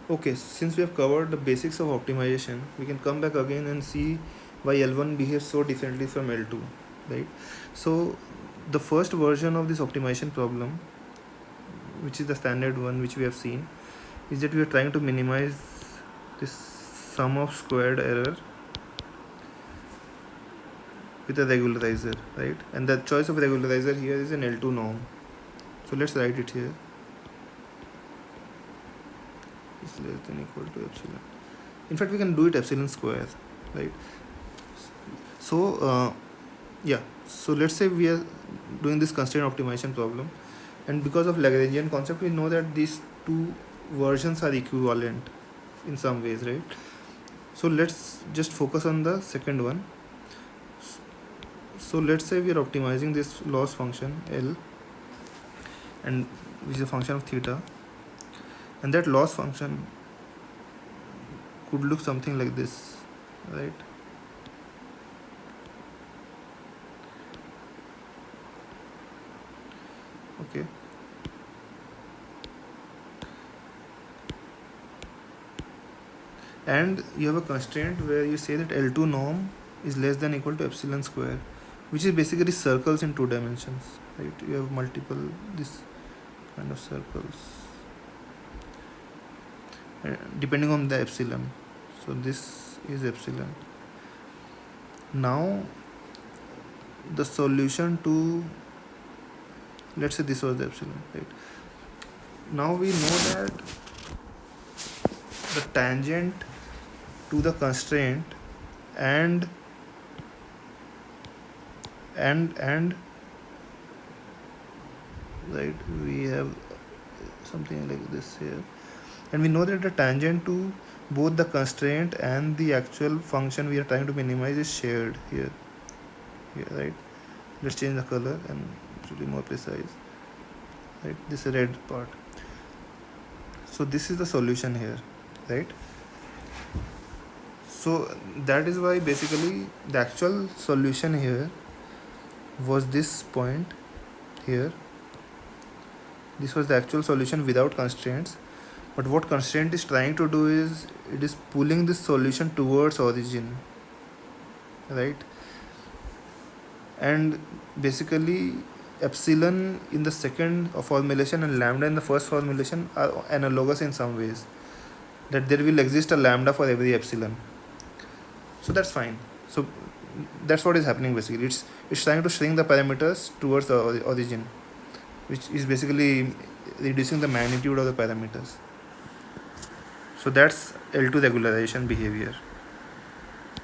Okay, since we have covered the basics of optimization, we can come back again and see why L1 behaves so differently from L2, right? So the first version of this optimization problem, which is the standard one which we have seen, is that we are trying to minimize this sum of squared error with a regularizer, right? And the choice of regularizer here is an L2 norm. So let's write it here. Is less than equal to epsilon. In fact, we can do it epsilon square, right? So yeah, so let's say we are doing this constraint optimization problem, and because of Lagrangian concept, we know that these two versions are equivalent in some ways, right? So let's just focus on the second one. So let's say we are optimizing this loss function L, and which is a function of theta, and that loss function could look something like this, right? Okay, and you have a constraint where you say that L2 norm is less than equal to epsilon square, which is basically circles in 2 dimensions, right? You have multiple this kind of circles depending on the epsilon. So this is epsilon. Now the solution to, let's say this was the epsilon, right? Now we know that the tangent to the constraint and right, we have something like this here, and we know that the tangent to both the constraint and the actual function we are trying to minimize is shared here, right? Let's change the color and to be more precise, right? This red part. So this is the solution here, right? So that is why basically the actual solution here was this point here. This was the actual solution without constraints, but what constraint is trying to do is it is pulling this solution towards origin, right? And basically epsilon in the second formulation and lambda in the first formulation are analogous in some ways, that there will exist a lambda for every epsilon. So that's fine. So that's what is happening basically. It's trying to shrink the parameters towards the origin, which is basically reducing the magnitude of the parameters. So that's L2 regularization behavior.